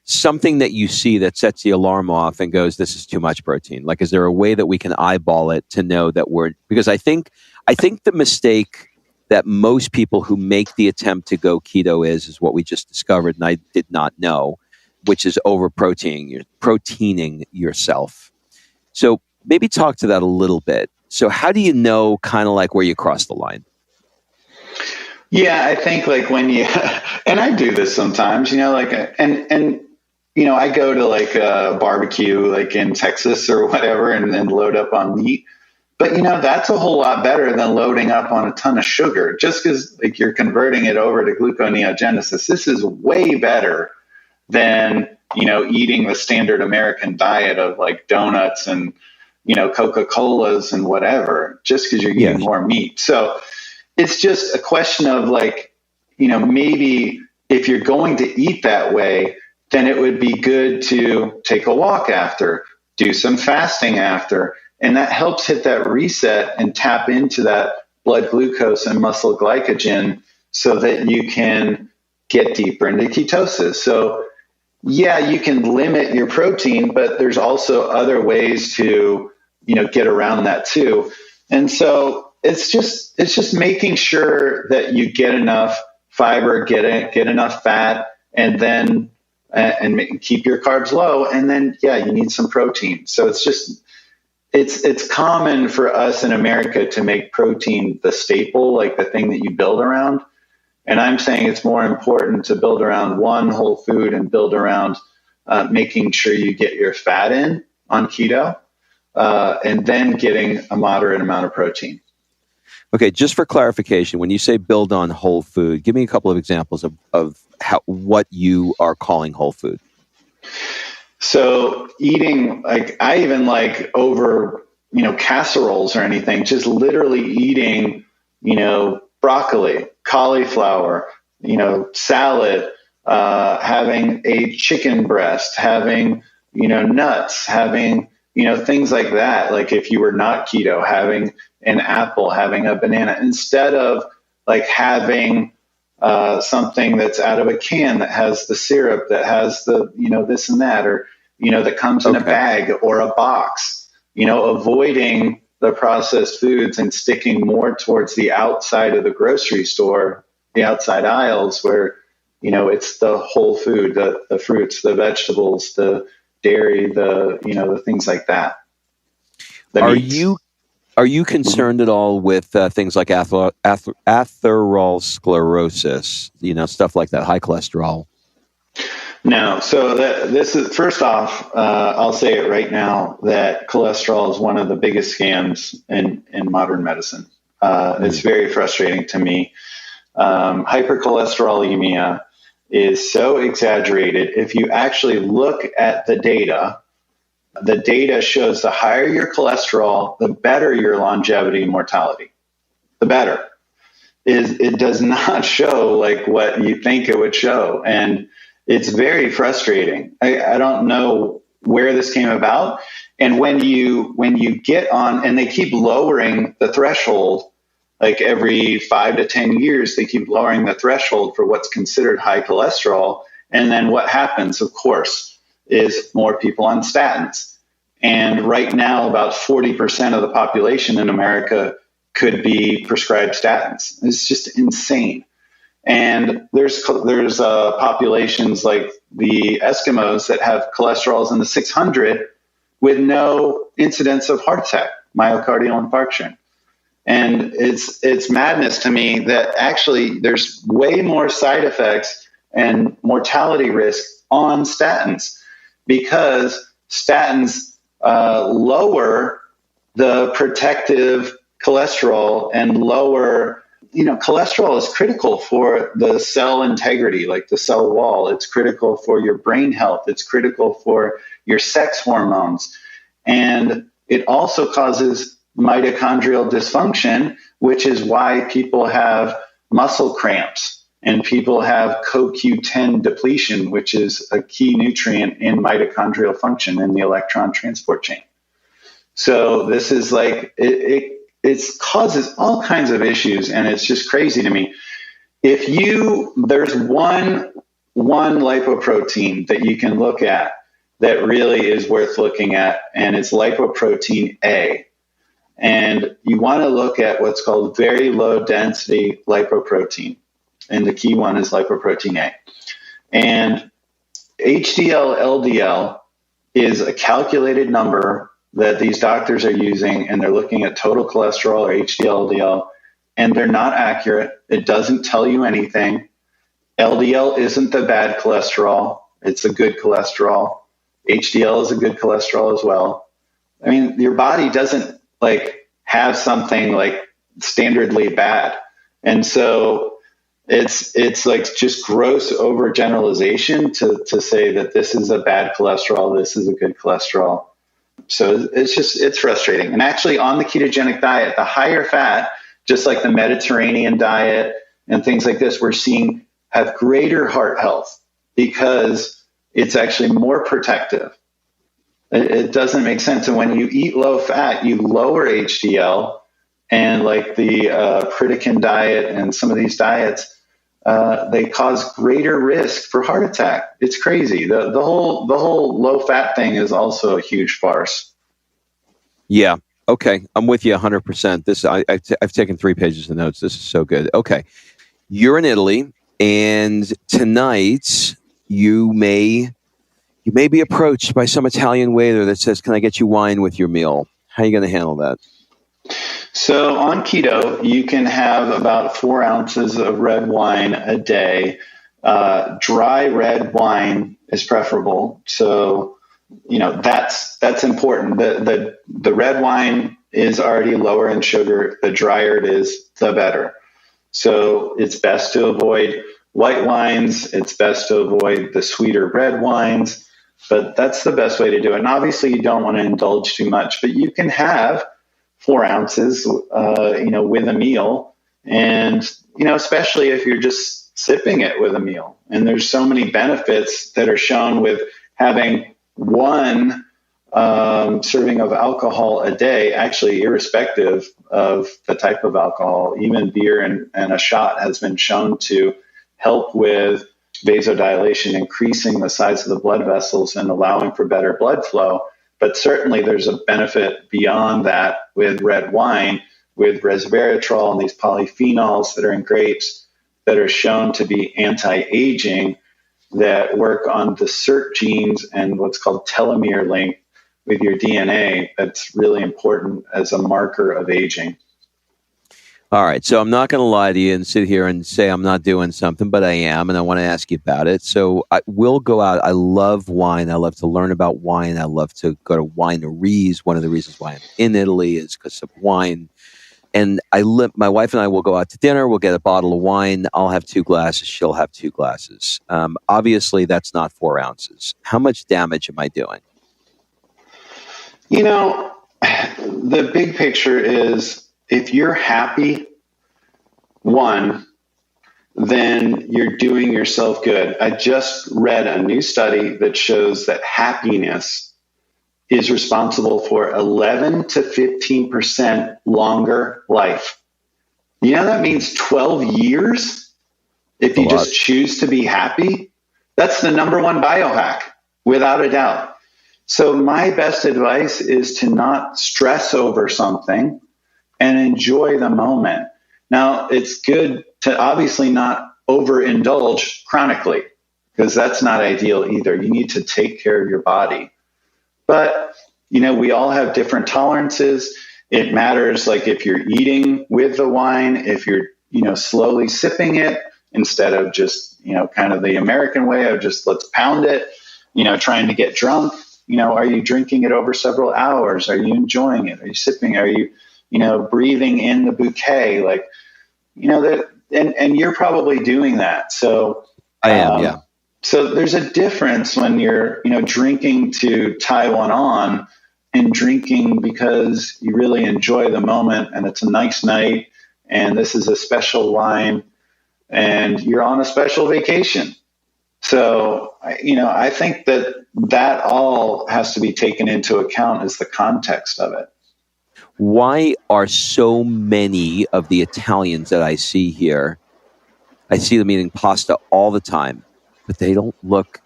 S1: something that you see that sets the alarm off and goes, this is too much protein? Is there a way that we can eyeball it to know that because I think the mistake that most people who make the attempt to go keto is what we just discovered, and I did not know, which is proteining yourself. So maybe talk to that a little bit. So how do you know kind of where you cross the line?
S2: Yeah, I think when you, and I do this sometimes, I go to a barbecue in Texas or whatever and load up on meat. But, that's a whole lot better than loading up on a ton of sugar just because you're converting it over to gluconeogenesis. This is way better than, eating the standard American diet of donuts and, Coca-Colas and whatever, just because you're eating more meat. So it's just a question of maybe if you're going to eat that way, then it would be good to take a walk after, do some fasting after, and that helps hit that reset and tap into that blood glucose and muscle glycogen so that you can get deeper into ketosis. So yeah, you can limit your protein, but there's also other ways to, get around that too. And so it's just making sure that you get enough fiber, get enough fat, and then keep your carbs low. And then, you need some protein. So it's common for us in America to make protein the staple, like the thing that you build around. And I'm saying it's more important to build around one whole food and build around making sure you get your fat in on keto, and then getting a moderate amount of protein.
S1: Okay, just for clarification, when you say build on whole food, give me a couple of examples of what you are calling whole food.
S2: So eating, I even over, casseroles or anything, just literally eating, broccoli, cauliflower, salad, having a chicken breast, having, nuts, having, things like that. Like if you were not keto, having an apple, having a banana, instead of having something that's out of a can that has the syrup, that has the, this and that, or, that comes in a bag or a box, avoiding the processed foods and sticking more towards the outside of the grocery store, the outside aisles where, it's the whole food, the fruits, the vegetables, the dairy, the things like that.
S1: Are you concerned at all with things like atherosclerosis, stuff like that, high cholesterol?
S2: No. So this is, first off, I'll say it right now that cholesterol is one of the biggest scams in modern medicine. It's very frustrating to me. Hypercholesterolemia is so exaggerated. If you actually look at the data shows the higher your cholesterol, the better your longevity and mortality. The better. It does not show what you think it would show. And it's very frustrating. I don't know where this came about. And when you get on, and they keep lowering the threshold, every 5 to 10 years, they keep lowering the threshold for what's considered high cholesterol. And then what happens, of course, is more people on statins. And right now, about 40% of the population in America could be prescribed statins. It's just insane. And there's populations like the Eskimos that have cholesterols in the 600 with no incidence of heart attack, myocardial infarction. And it's madness to me that actually there's way more side effects and mortality risk on statins, because statins lower the protective cholesterol and lower, cholesterol is critical for the cell integrity, like the cell wall. It's critical for your brain health. It's critical for your sex hormones. And it also causes mitochondrial dysfunction, which is why people have muscle cramps and people have CoQ10 depletion, which is a key nutrient in mitochondrial function in the electron transport chain. So this is it causes all kinds of issues, and it's just crazy to me. There's one lipoprotein that you can look at that really is worth looking at, and it's lipoprotein A. And you want to look at what's called very low density lipoprotein. And the key one is lipoprotein A. And HDL, LDL is a calculated number that these doctors are using, and they're looking at total cholesterol or HDL, LDL, and they're not accurate. It doesn't tell you anything. LDL isn't the bad cholesterol. It's a good cholesterol. HDL is a good cholesterol as well. I mean, your body doesn't have something standardly bad. And so it's just gross overgeneralization to say that this is a bad cholesterol, this is a good cholesterol. So it's frustrating. And actually on the ketogenic diet, the higher fat, just like the Mediterranean diet and things like this, we're seeing have greater heart health because it's actually more protective. It doesn't make sense. And when you eat low fat, you lower HDL, and the Pritikin diet and some of these diets they cause greater risk for heart attack. It's crazy. The whole low fat thing is also a huge farce.
S1: Yeah. Okay. I'm with you 100%. I've taken 3 pages of notes. This is so good. Okay. You're in Italy, and tonight you may be approached by some Italian waiter that says, "Can I get you wine with your meal?" How are you going to handle that?
S2: So on keto, you can have about 4 ounces of red wine a day. Dry red wine is preferable. So, that's important. The red wine is already lower in sugar. The drier it is, the better. So it's best to avoid white wines. It's best to avoid the sweeter red wines. But that's the best way to do it. And obviously, you don't want to indulge too much. But you can have 4 ounces, with a meal. And, especially if you're just sipping it with a meal. And there's so many benefits that are shown with having one serving of alcohol a day, actually irrespective of the type of alcohol. Even beer and a shot has been shown to help with vasodilation, increasing the size of the blood vessels and allowing for better blood flow. But certainly there's a benefit beyond that with red wine, with resveratrol and these polyphenols that are in grapes that are shown to be anti-aging, that work on the SERT genes and what's called telomere length with your DNA. That's really important as a marker of aging.
S1: All right. So I'm not going to lie to you and sit here and say I'm not doing something, but I am, and I want to ask you about it. So I will go out. I love wine. I love to learn about wine. I love to go to wineries. One of the reasons why I'm in Italy is because of wine. And my wife and I will go out to dinner. We'll get a bottle of wine. I'll have 2 glasses. She'll have 2 glasses. Obviously, that's not 4 ounces. How much damage am I doing?
S2: The big picture is, if you're happy, then you're doing yourself good. I just read a new study that shows that happiness is responsible for 11 to 15% longer life. That means 12 years if you just choose to be happy. That's the number one biohack, without a doubt. So my best advice is to not stress over something and enjoy the moment. Now, it's good to obviously not overindulge chronically, because that's not ideal either. You need to take care of your body. But, we all have different tolerances. It matters, like if you're eating with the wine, if you're, slowly sipping it instead of just, kind of the American way of just let's pound it, trying to get drunk. Are you drinking it over several hours? Are you enjoying it? Are you sipping? Are you, breathing in the bouquet? Like, and you're probably doing that. So
S1: I am, yeah.
S2: So there's a difference when you're, drinking to tie one on and drinking because you really enjoy the moment and it's a nice night and this is a special wine and you're on a special vacation. So, I think that all has to be taken into account as the context of it.
S1: Why are so many of the Italians that I see here, I see them eating pasta all the time, but they don't look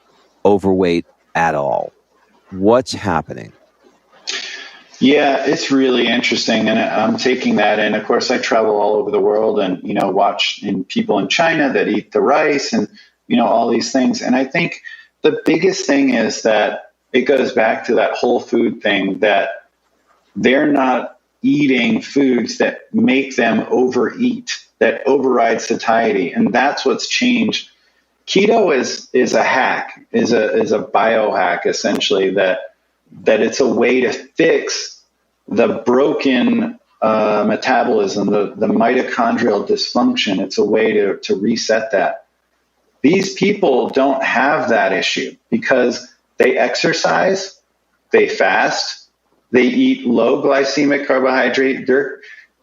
S1: overweight at all? What's happening?
S2: Yeah, it's really interesting. And I'm taking that in. Of course, I travel all over the world and, watch people in China that eat the rice and, all these things. And I think the biggest thing is that it goes back to that whole food thing, that they're not eating foods that make them overeat, that override satiety. And that's what's changed. Keto is a hack, is a biohack, essentially, that it's a way to fix the broken metabolism, the mitochondrial dysfunction. It's a way to reset that. These people don't have that issue because they exercise, they fast, they eat low glycemic carbohydrate.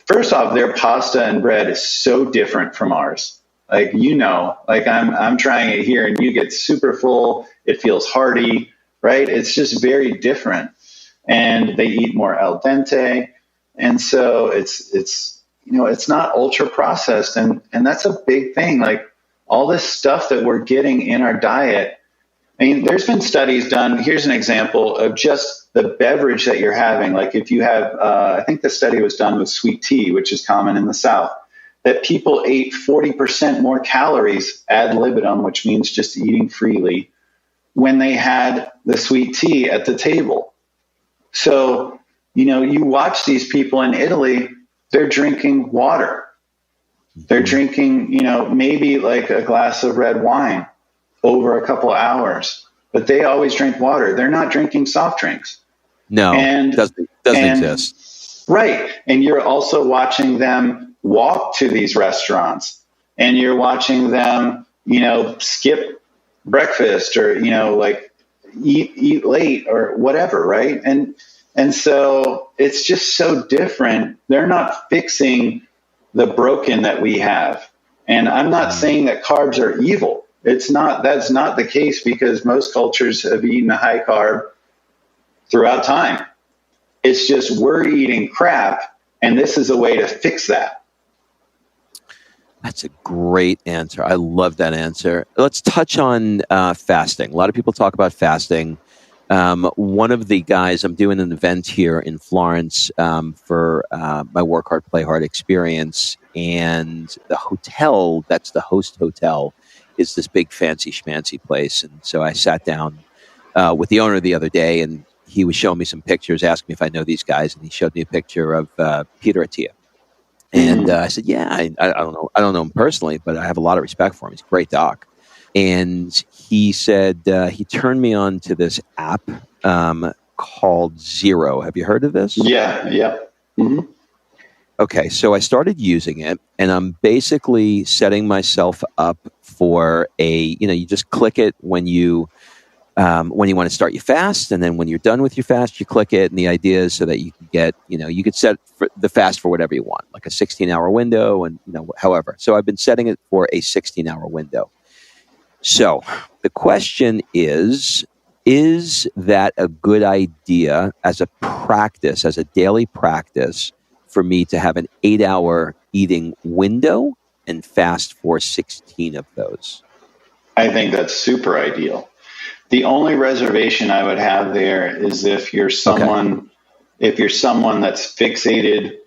S2: First off, their pasta and bread is so different from ours. Like, I'm trying it here and you get super full. It feels hearty, right? It's just very different. And they eat more al dente. And so it's not ultra processed. And that's a big thing. Like, all this stuff that we're getting in our diet. I mean, there's been studies done. Here's an example of just the beverage that you're having. Like if you have, I think the study was done with sweet tea, which is common in the South, that people ate 40% more calories ad libitum, which means just eating freely, when they had the sweet tea at the table. So, you watch these people in Italy, they're drinking water. They're drinking, maybe like a glass of red wine over a couple hours, but they always drink water. They're not drinking soft drinks.
S1: No, doesn't exist.
S2: Right. And you're also watching them walk to these restaurants, and you're watching them, skip breakfast or, like eat late or whatever. Right. And so it's just so different. They're not fixing the broken that we have. And I'm not saying that carbs are evil. That's not the case, because most cultures have eaten a high carb throughout time. It's just we're eating crap, and this is a way to fix that.
S1: That's a great answer. I love that answer. Let's touch on fasting. A lot of people talk about fasting. One of the guys, I'm doing an event here in Florence for my Work Hard, Play Hard experience. And the hotel, that's the host hotel, is this big fancy schmancy place. And so I sat down with the owner the other day, and he was showing me some pictures, asking me if I know these guys. And he showed me a picture of Peter Attia. And I said, yeah, I don't know him personally, but I have a lot of respect for him. He's a great doc. And he said, he turned me on to this app called Zero. Have you heard of this?
S2: Yeah. Mm-hmm.
S1: Okay, so I started using it, and I'm basically setting myself up for you just click it when you want to start your fast, and then when you're done with your fast, you click it, and the idea is so that you can get, you could set the fast for whatever you want, like a 16-hour window, and however. So I've been setting it for a 16-hour window. So the question is that a good idea as a practice, as a daily practice, for me to have an 8-hour eating window and fast for 16 of those?
S2: I think that's super ideal. The only reservation I would have there is if you're someone that's fixated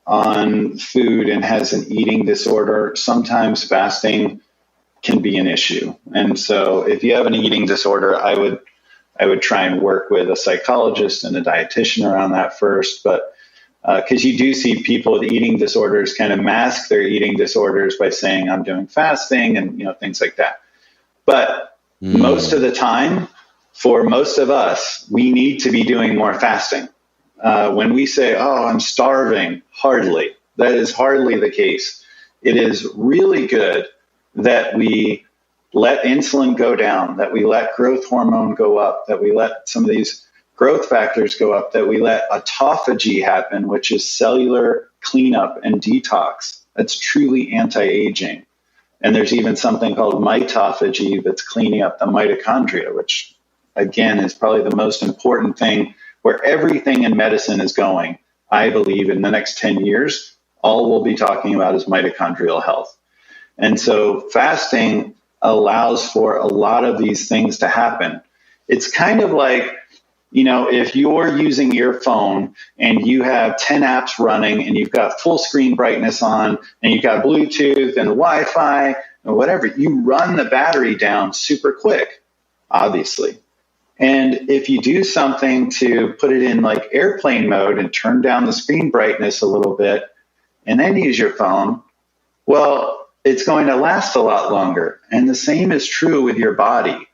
S2: on food and has an eating disorder, sometimes fasting can be an issue. And so if you have an eating disorder, I would try and work with a psychologist and a dietitian around that first. But because you do see people with eating disorders kind of mask their eating disorders by saying, I'm doing fasting and, things like that. But most of the time, for most of us, we need to be doing more fasting. When we say, oh, I'm starving, hardly. That is hardly the case. It is really good that we let insulin go down, that we let growth hormone go up, that we let some of these growth factors go up, that we let autophagy happen, which is cellular cleanup and detox. That's truly anti-aging. And there's even something called mitophagy that's cleaning up the mitochondria, which, again, is probably the most important thing where everything in medicine is going. I believe in the next 10 years, all we'll be talking about is mitochondrial health. And so fasting allows for a lot of these things to happen. It's kind of like, if you're using your phone and you have 10 apps running and you've got full screen brightness on and you've got Bluetooth and Wi-Fi and whatever, you run the battery down super quick, obviously. And if you do something to put it in like airplane mode and turn down the screen brightness a little bit and then use your phone, well, it's going to last a lot longer. And the same is true with your body.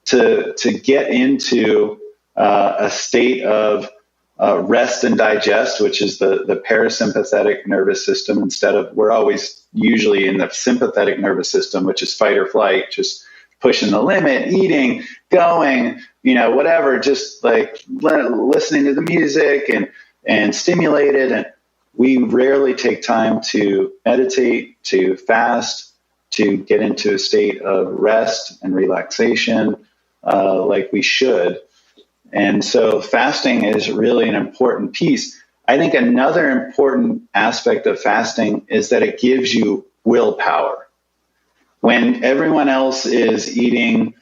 S2: To get into a state of rest and digest, which is the parasympathetic nervous system, instead of, we're always usually in the sympathetic nervous system, which is fight or flight, just pushing the limit, eating, going, whatever, just like listening to the music and stimulated. And we rarely take time to meditate, to fast, to get into a state of rest and relaxation like we should. And so fasting is really an important piece. I think another important aspect of fasting is that it gives you willpower. when everyone else is eating,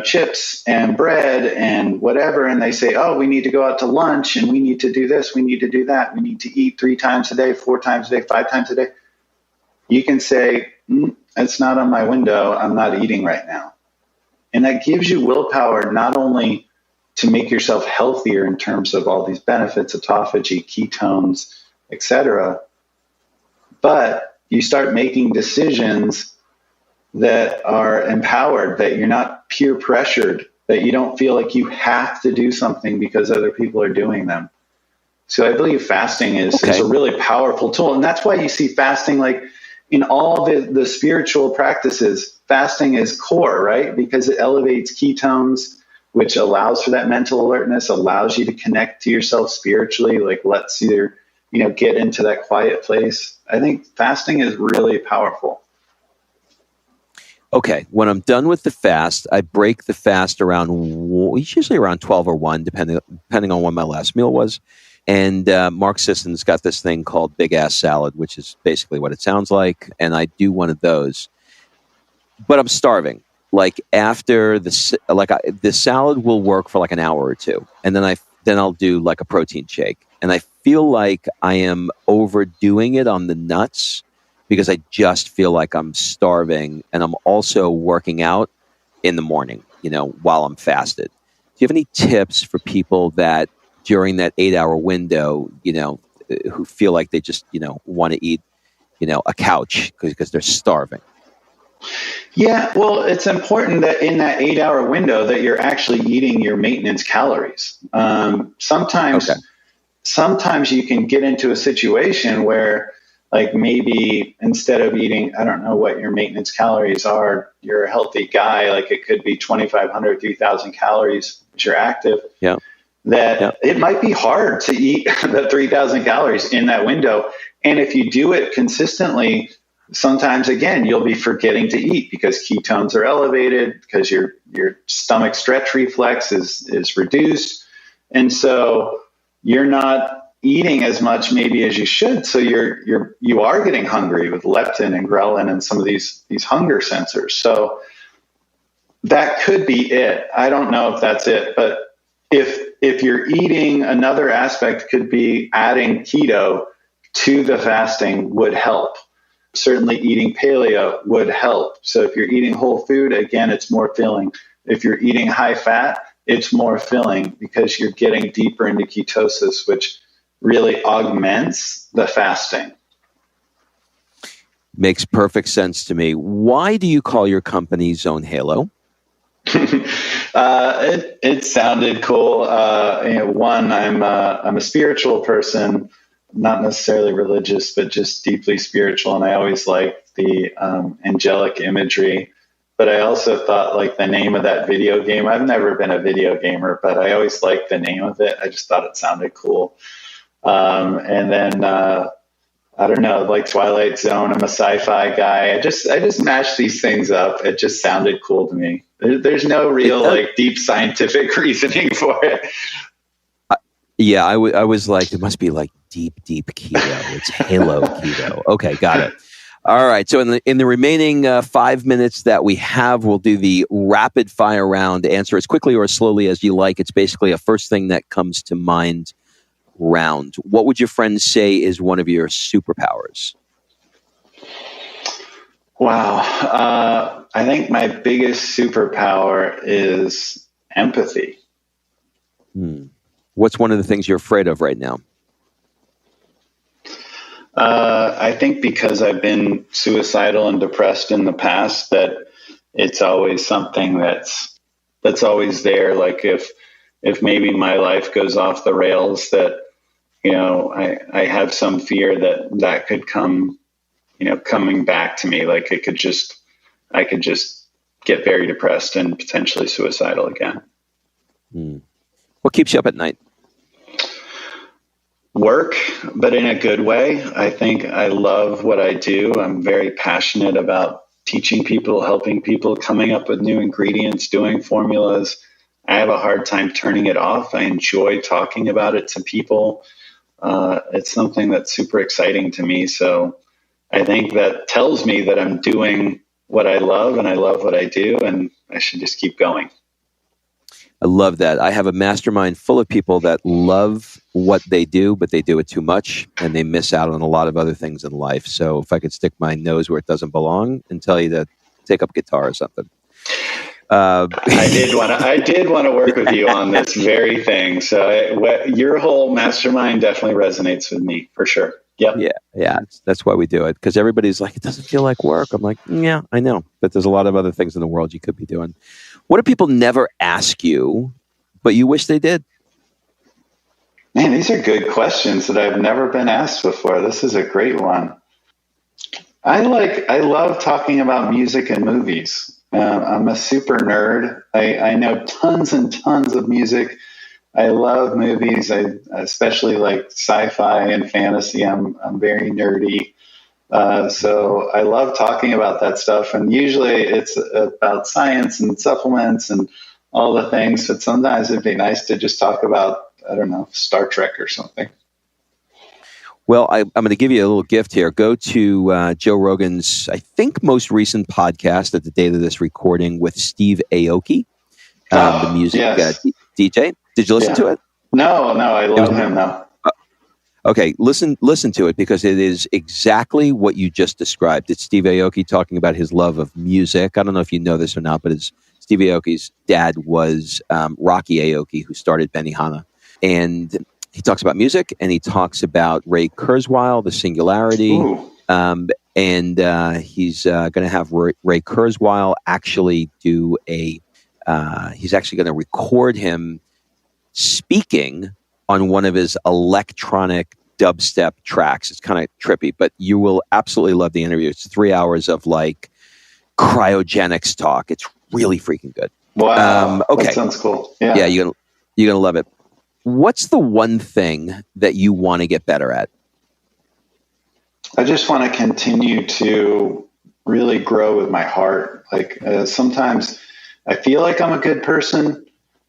S2: chips and bread and whatever, and they say, oh, we need to go out to lunch and we need to do this, we need to do that, we need to eat 3 times a day, 4 times a day, 5 times a day. You can say, it's not on my window, I'm not eating right now. And that gives you willpower not only to make yourself healthier in terms of all these benefits, autophagy, ketones, etc., but you start making decisions that are empowered, that you're not peer pressured, that you don't feel like you have to do something because other people are doing them. So I believe fasting is a really powerful tool. And that's why you see fasting, like in all the spiritual practices, fasting is core, right? Because it elevates ketones, which allows for that mental alertness, allows you to connect to yourself spiritually, like lets you, get into that quiet place. I think fasting is really powerful.
S1: Okay, when I'm done with the fast, I break the fast usually around 12 or 1, depending on when my last meal was. And Mark Sisson's got this thing called Big Ass Salad, which is basically what it sounds like. And I do one of those. But I'm starving. Like after the salad will work for like an hour or 2. And then I'll do like a protein shake. And I feel like I am overdoing it on the nuts, because I just feel like I'm starving, and I'm also working out in the morning, while I'm fasted. Do you have any tips for people that during that 8-hour window, who feel like they just, want to eat, a couch because they're starving?
S2: Yeah, well, it's important that in that 8-hour window that you're actually eating your maintenance calories. Sometimes you can get into a situation where, like, maybe instead of eating, I don't know what your maintenance calories are, you're a healthy guy, like it could be 2,500, 3,000 calories if you're active.
S1: Yeah.
S2: It might be hard to eat the 3,000 calories in that window. And if you do it consistently, sometimes, again, you'll be forgetting to eat because ketones are elevated, because your stomach stretch reflex is reduced. And so you're not eating as much maybe as you should. So you are getting hungry with leptin and ghrelin and some of these hunger sensors. So that could be it. I don't know if that's it, but if you're eating, another aspect could be adding keto to the fasting would help. Certainly eating paleo would help. So if you're eating whole food, again, it's more filling. If you're eating high fat, it's more filling because you're getting deeper into ketosis, which really augments the fasting.
S1: Makes perfect sense to me. Why do you call your company Zone Halo?
S2: It sounded cool. One, I'm a spiritual person, not necessarily religious, but just deeply spiritual. And I always liked the angelic imagery. But I also thought, like, the name of that video game, I've never been a video gamer, but I always liked the name of it. I just thought it sounded cool. And then, I don't know, like Twilight Zone, I'm a sci-fi guy. I just mashed these things up. It just sounded cool to me. There's no real like deep scientific reasoning for it.
S1: Yeah, I was like, it must be like deep keto. It's Halo Keto. Okay, got it. All right. So in the remaining 5 minutes that we have, we'll do the rapid fire round. Answer as quickly or as slowly as you like. It's basically a first thing that comes to mind round. What would your friends say is one of your superpowers?
S2: Wow. I think my biggest superpower is empathy.
S1: What's one of the things you're afraid of right now?
S2: I think because I've been suicidal and depressed in the past, that it's always something that's always there. Like if maybe my life goes off the rails, that, I have some fear that could come, coming back to me. Like I could just get very depressed and potentially suicidal again.
S1: What keeps you up at night?
S2: Work, but in a good way. I think I love what I do. I'm very passionate about teaching people, helping people, coming up with new ingredients, doing formulas. I have a hard time turning it off. I enjoy talking about it to people. It's something that's super exciting to me. So I think that tells me that I'm doing what I love and I love what I do, and I should just keep going.
S1: I love that. I have a mastermind full of people that love what they do, but they do it too much and they miss out on a lot of other things in life. So if I could stick my nose where it doesn't belong and tell you to take up guitar or something.
S2: I did want to work with you on this very thing. So your whole mastermind definitely resonates with me for sure. Yep.
S1: Yeah. That's why we do it. Because everybody's like, it doesn't feel like work. I'm like, yeah, I know. But there's a lot of other things in the world you could be doing. What do people never ask you, but you wish they did?
S2: Man, these are good questions that I've never been asked before. This is a great one. I love talking about music and movies. I'm a super nerd. I know tons and tons of music. I love movies. I especially like sci-fi and fantasy. I'm very nerdy. So I love talking about that stuff. And usually it's about science and supplements and all the things. But sometimes it'd be nice to just talk about, I don't know, Star Trek or something.
S1: Well, I'm going to give you a little gift here. Go to Joe Rogan's, I think, most recent podcast at the date of this recording with Steve Aoki, the music DJ. Did you listen to it?
S2: No, I love him though.
S1: Okay, listen to it because it is exactly what you just described. It's Steve Aoki talking about his love of music. I don't know if you know this or not, but Steve Aoki's dad was Rocky Aoki, who started Benihana. And he talks about music, and he talks about Ray Kurzweil, the singularity. And he's going to have Ray Kurzweil actually do he's actually going to record him speaking on one of his electronic dubstep tracks. It's kind of trippy, but you will absolutely love the interview. It's 3 hours of like cryogenics talk. It's really freaking good.
S2: Wow. Okay. That sounds cool.
S1: Yeah, you're going to love it. What's the one thing that you want to get better at?
S2: I just want to continue to really grow with my heart. Like sometimes I feel like I'm a good person,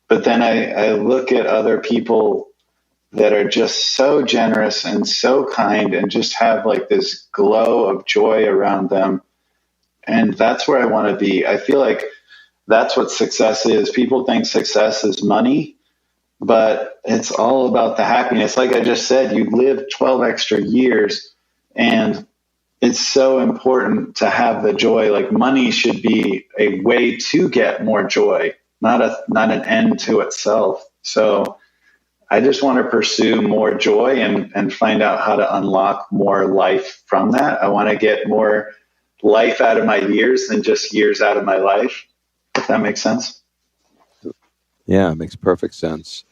S2: but then I look at other people that are just so generous and so kind and just have like this glow of joy around them. And that's where I want to be. I feel like that's what success is. People think success is money, but it's all about the happiness. Like I just said, you live 12 extra years, and it's so important to have the joy. Like money should be a way to get more joy, not an end to itself. So I just want to pursue more joy and find out how to unlock more life from that. I want to get more life out of my years than just years out of my life, if that makes sense.
S1: Yeah, it makes perfect sense.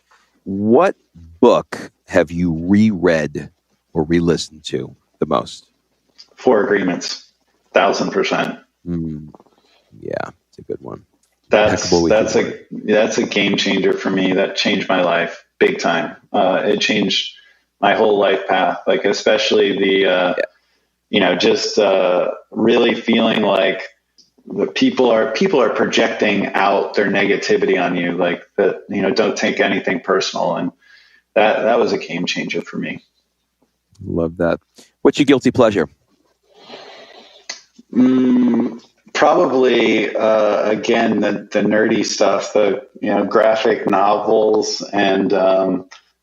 S1: What book have you reread or re-listened to the most?
S2: 4 Agreements, 1,000%.
S1: Yeah, it's a good one.
S2: That's a game changer for me. That changed my life big time. It changed my whole life path. Like especially just really feeling like the people are projecting out their negativity on you. Like that, don't take anything personal. And that was a game changer for me.
S1: Love that. What's your guilty pleasure?
S2: Probably, again, the nerdy stuff, the, graphic novels, and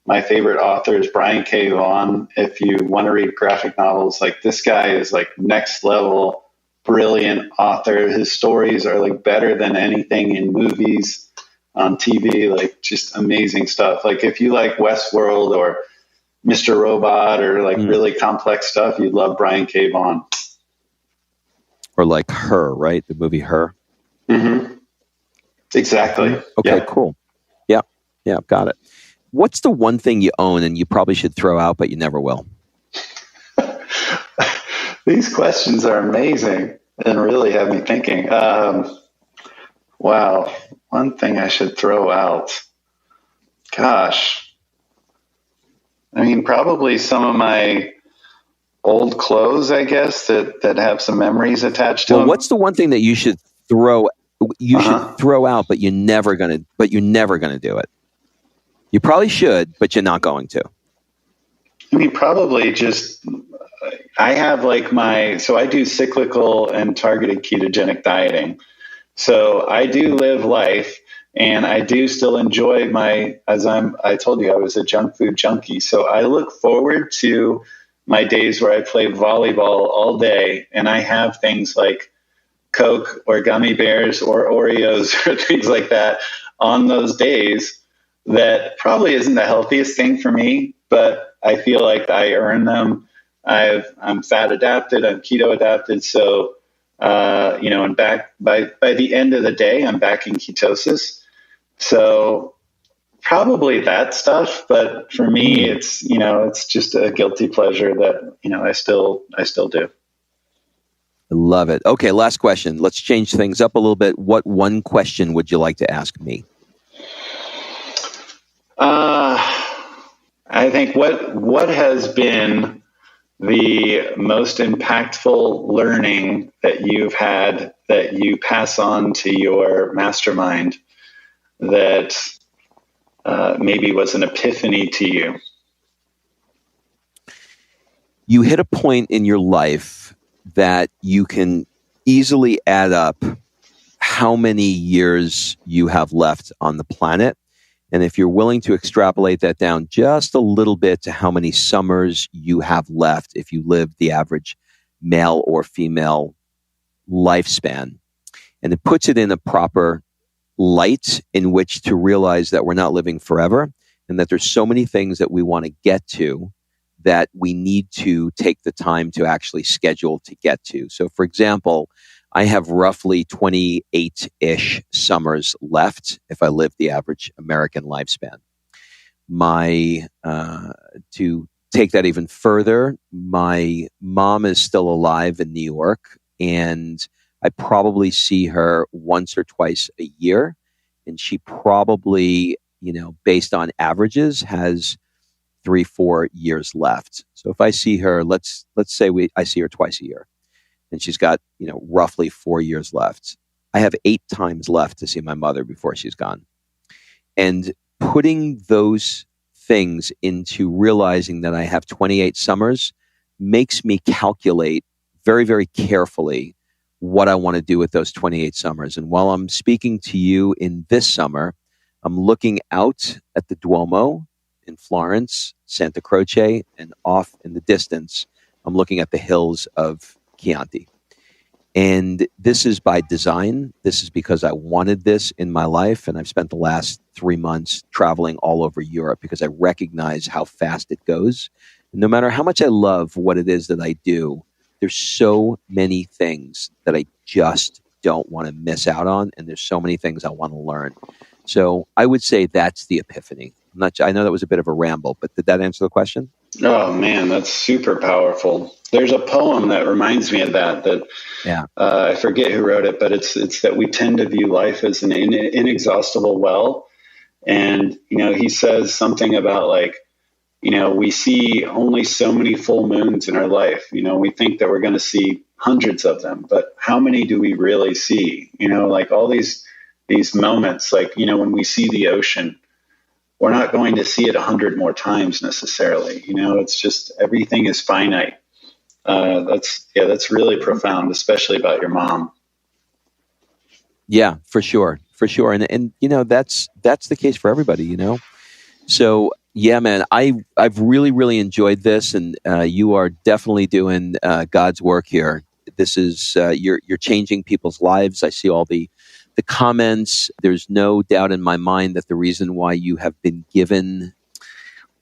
S2: my favorite author is Brian K. Vaughan. If you want to read graphic novels, like this guy is like next level, brilliant author. His stories are like better than anything in movies, on TV, like just amazing stuff. Like if you like Westworld or Mr. Robot or like really complex stuff, you'd love Brian K. Vaughan. Or
S1: like Her, right? The movie Her.
S2: Mm-hmm. Exactly.
S1: Okay,
S2: yeah.
S1: Cool. Yeah, got it. What's the one thing you own and you probably should throw out, but you never will?
S2: These questions are amazing and really have me thinking. Wow. One thing I should throw out. Gosh. I mean, probably some of my old clothes, I guess, that have some memories attached to them.
S1: What's the one thing that you should throw out, but you're never gonna do it? You probably should, but you're not going to.
S2: I mean, probably just, I have like so I do cyclical and targeted ketogenic dieting. So I do live life, and I do still enjoy I told you I was a junk food junkie. So I look forward to my days where I play volleyball all day and I have things like Coke or gummy bears or Oreos or things like that on those days. That probably isn't the healthiest thing for me, but I feel like I earn them. I'm fat adapted, I'm keto adapted. So, I'm back by the end of the day, I'm back in ketosis. So probably that stuff. But for me, it's just a guilty pleasure that, I still do.
S1: I love it. Okay, last question. Let's change things up a little bit. What one question would you like to ask me?
S2: I think what has been the most impactful learning that you've had that you pass on to your mastermind that maybe was an epiphany to you?
S1: You hit a point in your life that you can easily add up how many years you have left on the planet. And if you're willing to extrapolate that down just a little bit to how many summers you have left if you live the average male or female lifespan, and it puts it in a proper light in which to realize that we're not living forever and that there's so many things that we want to get to that we need to take the time to actually schedule to get to. So, for example, I have roughly 28-ish summers left if I live the average American lifespan. To take that even further, my mom is still alive in New York, and I probably see her once or twice a year. And she probably, based on averages, has 3-4 years left. So if I see her, let's say I see her twice a year, and she's got, roughly 4 years left. I have 8 times left to see my mother before she's gone. And putting those things into realizing that I have 28 summers makes me calculate very, very carefully what I want to do with those 28 summers. And while I'm speaking to you in this summer, I'm looking out at the Duomo in Florence, Santa Croce, and off in the distance, I'm looking at the hills of Chianti. And this is by design. This is because I wanted this in my life. And I've spent the last 3 months traveling all over Europe because I recognize how fast it goes. And no matter how much I love what it is that I do, there's so many things that I just don't want to miss out on. And there's so many things I want to learn. So I would say that's the epiphany. I know that was a bit of a ramble, but did that answer the question?
S2: Oh man, that's super powerful. There's a poem that reminds me of that.
S1: Yeah.
S2: I forget who wrote it, but it's that we tend to view life as an inexhaustible well. And, he says something about we see only so many full moons in our life. We think that we're going to see hundreds of them, but how many do we really see? All these moments, when we see the ocean, we're not going to see it 100 more times necessarily. It's just everything is finite. That's really profound, especially about your mom.
S1: Yeah, for sure. And that's the case for everybody, So yeah, man, I've really, really enjoyed this, and you are definitely doing God's work here. This is you're changing people's lives. I see all the comments. There's no doubt in my mind that the reason why you have been given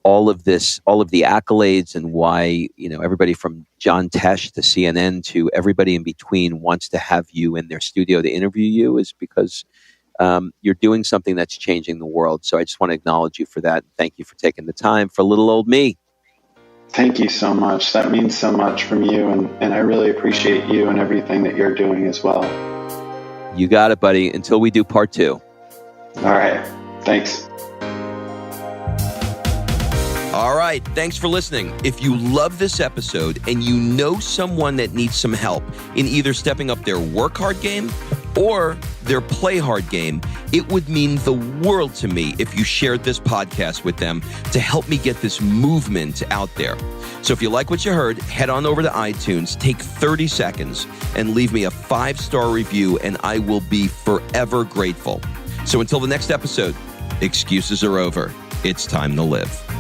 S1: all of the accolades, and why everybody from John Tesh to CNN to everybody in between wants to have you in their studio to interview you is because you're doing something that's changing the world. So I just want to acknowledge you for that. Thank you for taking the time for little old me.
S2: Thank you so much. That means so much from you, and I really appreciate you and everything that you're doing as well.
S1: You got it, buddy. Until we do part 2.
S2: All right. Thanks.
S1: All right. Thanks for listening. If you love this episode and you know someone that needs some help in either stepping up their work hard game or their play hard game, it would mean the world to me if you shared this podcast with them to help me get this movement out there. So if you like what you heard, head on over to iTunes, take 30 seconds and leave me a 5-star review, and I will be forever grateful. So until the next episode, excuses are over. It's time to live.